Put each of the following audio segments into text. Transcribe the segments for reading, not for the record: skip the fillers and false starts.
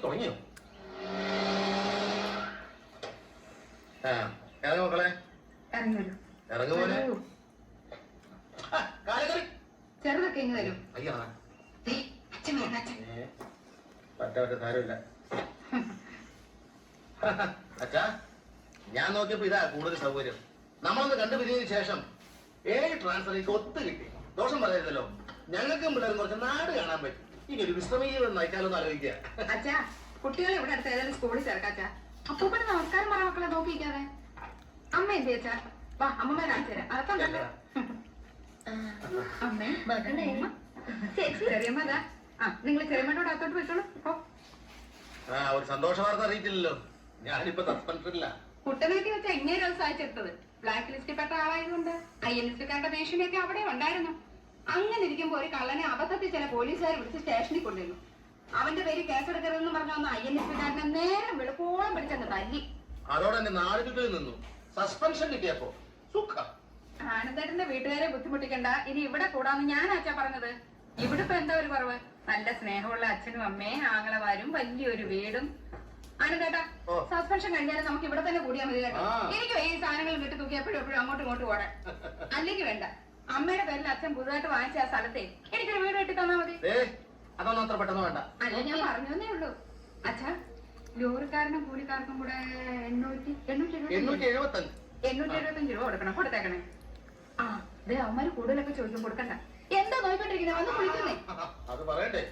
തുടങ്ങിയോ? ഇറങ്ങ മക്കളെ, ഇറങ്ങു പോലെ. ചെറുതൊക്കെ ഇങ്ങ് തരും. അയ്യോ പറ്റ സാരമില്ല. അച്ഛാ, ഞാൻ നോക്കിയപ്പോ ഇതാ കൂടുതൽ സൗകര്യം. നമ്മളൊന്ന് കണ്ടുപിരിഞ്ഞതിന് ശേഷം 7 ട്രാൻസ്ഫറിലേക്ക് ഒത്തു കിട്ടി. ദോഷം പറയരുതല്ലോ. ഞങ്ങൾക്കും പിള്ളേരും കുറച്ച് നാട് കാണാൻ പറ്റും. ഇനി ഒരു വിശ്രമീയം നയിക്കാലൊന്ന് ആലോചിക്കുക. അച്ഛാ, കുട്ടികളെ ഇവിടെ അടുത്ത് ഏതായാലും സ്കൂളിൽ ചേർക്കാച്ചാ. അപ്പൂപ്പന് നമസ്കാരം പറ മക്കളെ നോക്കിക്കാതെ. അമ്മ എന്ത് വെച്ചാ? വാ, അമ്മമ്മ കാണിച്ചു തരാം. അതൊക്കെ അമ്മേ ചെറിയമ്മ അതാ. നിങ്ങൾ ചെറിയമ്മയോട് അകത്തോട്ട് വെച്ചോളൂ. ഒരു സന്തോഷ വാർത്ത അറിയിച്ചില്ലല്ലോ. ഞാനിപ്പോ സസ്പെൻഷനില്ല. കുട്ടനാട്ടി വെച്ച എങ്ങനെ സഹായിച്ചെടുത്തത് ബ്ലാക്ക് ലിസ്റ്റിൽ പെട്ട ആളായതുകൊണ്ട് IN ലിസ്റ്റുകാരുടെ ഭീഷണിയൊക്കെ അവിടെ ഉണ്ടായിരുന്നു. അങ്ങനെ ഇരിക്കുമ്പോ ഒരു കള്ളനെ അബദ്ധത്തിൽ ചില പോലീസുകാർ വിളിച്ച് സ്റ്റേഷനിൽ കൊണ്ടുവന്നു. അവന്റെ പേര് കേസെടുക്കരുതെന്ന് പറഞ്ഞ IN ലിസ്റ്റുകാരനെ നേരം വെളുപ്പോളം പിടിച്ചെന്ന് തല്ലി. അതോടെ എന്റെ നാട് കിട്ടിൽ നിന്നു. സസ്പെൻഷൻ കിട്ടിയപ്പോ സുഖം. ആനന്ദേട്ടന്റെ വീട്ടുകാരെ ബുദ്ധിമുട്ടിക്കണ്ട, ഇനി ഇവിടെ കൂടാന്ന് ഞാൻ അച്ഛാ പറഞ്ഞത്. ഇവിടെ ഇപ്പൊ എന്താ ഒരു കുറവ്? നല്ല സ്നേഹമുള്ള അച്ഛനും അമ്മയും ആങ്ങളമാരും വലിയൊരു വീടും. ആനന്ദേട്ടാ, സസ്പെൻഷൻ കഴിഞ്ഞാലും നമുക്ക് ഇവിടെ തന്നെ കൂടിയാൽ മതി കേട്ടോ. എനിക്ക് ഈ സാധനങ്ങൾ വിട്ട് തൂക്കി എപ്പോഴും അങ്ങോട്ടും ഇങ്ങോട്ടും ഓടാൻ. അല്ലെങ്കിൽ വേണ്ട, അമ്മയുടെ പേരിൽ അച്ഛൻ പുതുതായിട്ട് വാങ്ങിച്ച ആ സ്ഥലത്തെ എനിക്കൊരു വീട് കെട്ടി തന്നാ മതി. അതൊന്നും അത്ര പെട്ടെന്ന് വേണ്ട. അല്ല, ഞാൻ പറഞ്ഞേ ഉള്ളൂ. അച്ഛാ, ലോറിക്കാരനും കൂലിക്കാർക്കും കൂടെ 875 രൂപ കൊടുക്കണം. കൊടുത്തേക്കണേ. അതെ, അവന്മാര് കൂടുതലൊക്കെ ചോദിക്കും. കൊടുക്കണ്ട. എന്താ നോയിക്കൊണ്ടിരിക്കുന്നത്? വന്ന് കുളിക്കുന്നേ. അത് പറയണ്ടേ?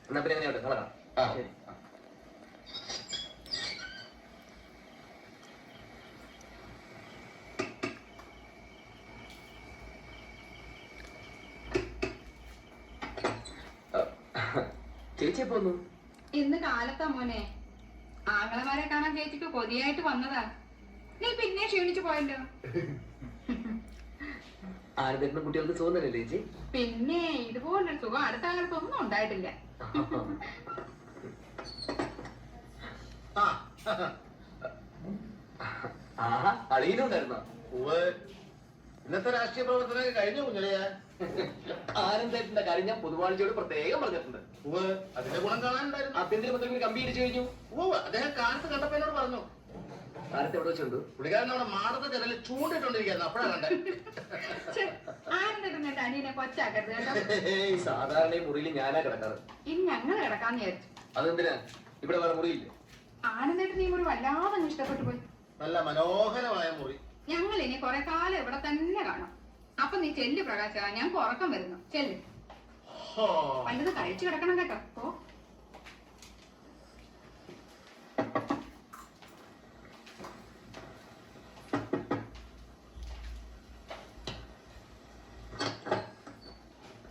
എന്നാ പിന്നെ ചേച്ചി പോന്നു. ഇന്ന് കാലത്താ മോനെ. ആങ്ങളമാരെ കാണാൻ ചേച്ചിക്ക് കൊതിയായിട്ട് വന്നതാ. നീ പിന്നെ ക്ഷീണിച്ചു പോയല്ലോ. ആനന്ദേട്ടനും കുട്ടികൾക്ക് സുഖം തന്നെ ചേച്ചി? പിന്നെ ഇതുപോലൊരു സുഖം അടുത്ത കാലത്തൊന്നും ഉണ്ടായിട്ടില്ല. ഇന്നത്തെ രാഷ്ട്രീയ പ്രവർത്തനം കഴിഞ്ഞു കുഞ്ഞളിയാ. ആനന്ദേട്ടന്റെ കാര്യം ഞാൻ പൊതുവാഴ്ചയോട് പ്രത്യേകം പറഞ്ഞിട്ടുണ്ട്. അതിന്റെ ഗുണം കാണാനുണ്ടായിരുന്നു. ആഭ്യന്തരമന്ത്രി കമ്പി ഇടിച്ചു കഴിഞ്ഞു. അദ്ദേഹം കാലത്ത് കണ്ടപ്പോ എന്നോട് പറഞ്ഞു. കാലത്ത് എവിടെ വെച്ചുണ്ട്? പുള്ളിക്കാരൻ അവിടെ മാടത്തെ ചെറിയ ചൂണ്ടിട്ടോണ്ടിരിക്കുന്നു. അപ്പോഴാണ് കണ്ടത്. സാധാരണ മുറിയിൽ ഞാനാ കിടക്കാറ്. ഇനി ഞങ്ങൾ കിടക്കാന്ന് വിചാരിച്ചു. അതെന്തിനാ? ഇവിടെ വേറെ മുറിയില്ലേ? ആനന്ദേട്ടൻ ഈ മുറി വല്ലാതെ ഇഷ്ടപ്പെട്ടു പോയി. നല്ല മനോഹരമായ മുറി. ഞങ്ങൾ ഇനി കുറെ കാലം ഇവിടെ തന്നെ കാണാം. അപ്പൊ നീ ചെല്ല് പ്രകാശ, ഞങ്ങൾക്ക് ഉറക്കം വരുന്നു. ചെല്ല്. വല്ലത് കഴിച്ചു കിടക്കണം കേട്ടോ.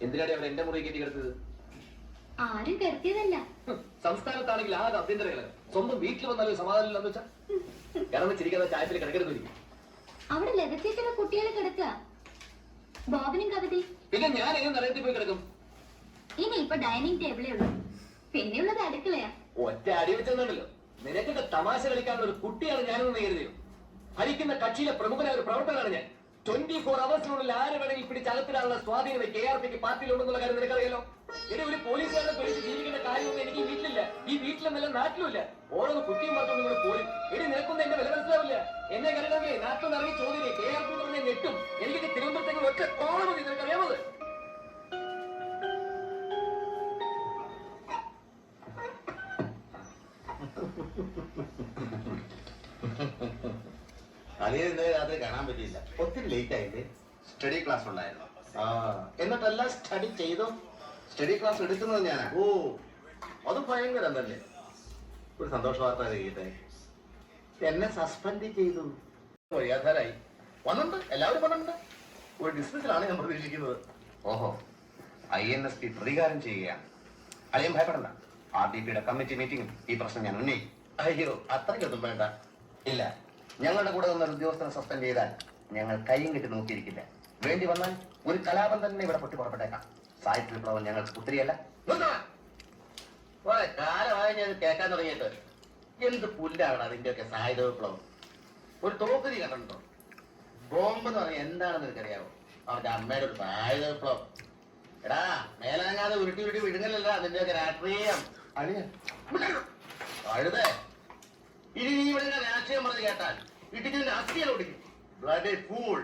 എന്തിനാണ് അവിടെ എന്റെ മുറി കയറ്റി കിടത്തത്? ആരും കരുത്തിയതല്ല. സംസ്ഥാനത്താണെങ്കിൽ ആകെ അഭ്യന്തരങ്ങൾ. സ്വന്തം വീട്ടിൽ വന്നാലും സമാധാനം വെച്ചാ കിടന്ന് ചിരിക്കാതെ ചായത്തിൽ കിടക്കരുത്. അവിടെ ലതച്ചേച്ചിയുടെ കുട്ടികളെ കിടക്കുക. ബോബനും കവിതി. പിന്നെ ഞാൻ എങ്ങനെ നിറയത്തിൽ പോയി കിടക്കും? ഇനി ഇപ്പൊ ഡൈനിങ് ടേബിളേ ഉള്ളൂ. പിന്നെയുള്ളത് അടുക്കളയാ. ഒറ്റ അടി വെച്ചെന്നുണ്ടല്ലോ. നിനക്കൊക്കെ തമാശ കളിക്കാനുള്ള ഒരു കുട്ടിയാണ് ഞാനെന്ന് കരുതിയോ? ഭരിക്കുന്ന കക്ഷിയിലെ പ്രമുഖനായ ഒരു പ്രവർത്തകനാണ് ഞാൻ. 24 അവേഴ്സിനുള്ളിൽ ആര് വേണമെങ്കിൽ പിടിച്ചകത്തിടാനുള്ള സ്വാധീനം KRPക്ക് പാർട്ടിയിലുണ്ടെന്നുള്ള കാര്യം നിനക്കറിയാലോ. ഇനി ഒരു പോലീസുകാരനെ പേടിച്ച് ജീവിക്കേണ്ട കാര്യമൊന്നും എനിക്ക് ഈ വീട്ടിലില്ല. ഈ വീട്ടിലെന്നല്ല നാട്ടിലുമില്ല. ഓരോന്ന് കുറ്റിയും പറഞ്ഞുകൊണ്ട് നിങ്ങൾ പോലും. ഇനി നിനക്കൊന്നും എന്റെ വില മനസ്സിലാവില്ല. എന്നെ കരുതാമേ നാട്ടിൽ ഇറങ്ങി ചോദ്യം KRP എന്ന് പറഞ്ഞാൽ ഞെട്ടും. എനിക്ക് തിരുവനന്തപുരത്തേക്ക് ഒറ്റ കോളം മതി. നിനക്കറിയാമത്? അളിയനെ രാത്രി കാണാൻ പറ്റിയില്ല. ഒത്തിരി ലേറ്റ് ആയിട്ട്. സ്റ്റഡി ക്ലാസ് ഉണ്ടായിരുന്നു. എന്നിട്ടെല്ലാം സ്റ്റഡി ചെയ്തോ? സ്റ്റഡി ക്ലാസ് എടുക്കുന്നത് ഞാനാ. അത് ഭയങ്കരം തന്നെ. ഒരു സന്തോഷ വാർത്ത അറിയട്ടെ. എന്നെ സസ്പെൻഡ് ചെയ്തു. വഴിയാധാരായി വന്നിട്ടുണ്ട്. എല്ലാവരും വന്നിട്ടുണ്ട്. ഒരു ഡിസ്മിസിലാണ് ഞാൻ പ്രതീക്ഷിക്കുന്നത്. INSP പ്രതികാരം ചെയ്യുകയാണ്. അളിയൻ ഭയപ്പെടണ്ട. RDPയുടെ കമ്മിറ്റി മീറ്റിംഗിൽ ഈ പ്രശ്നം ഞാൻ ഉന്നയിക്കും. അയ്യോ, അത്രയ്ക്കൊന്നും വേണ്ട. ഇല്ല, ഞങ്ങളുടെ കൂടെ വന്ന ഉദ്യോഗസ്ഥനെ സസ്പെൻഡ് ചെയ്താൽ ഞങ്ങൾ കൈയും കെട്ടി നോക്കിയിരിക്കില്ല. വേണ്ടി വന്നാൽ ഒരു കലാപം തന്നെ ഇവിടെ പൊട്ടി പുറപ്പെട്ടേക്കാം. സാഹിത്യ വിപ്ലവം ഞങ്ങൾക്ക് പുത്രിയല്ല. കാലമായി ഞാൻ കേൾക്കാൻ തുടങ്ങിയിട്ട്. എന്ത് പുല്ലാണ് അതിന്റെയൊക്കെ സാഹിത്യ വിപ്ലവം? ഒരു തോക്കുരി കണ്ടിട്ടുണ്ടോ? ബോംബ് എന്ന് പറഞ്ഞാൽ എന്താണെന്ന് എനിക്കറിയാവോ? അവരുടെ അമ്മയുടെ ഒരു സാഹിത്യ വിപ്ലവം. എടാ, മേലനങ്ങാതെ ഉരുട്ടി വിഴുങ്ങലല്ല അതിന്റെയൊക്കെ രാഷ്ട്രീയം. അളിയ അഴുതേ ഇനി നീ ഇവിടെ രാഷ്ട്രീയം പറഞ്ഞ് കേട്ടാൽ ഇട്ടിട്ട് അസ്ഥിയെ ഓടിക്കും ബ്ലഡി ഫൂൾ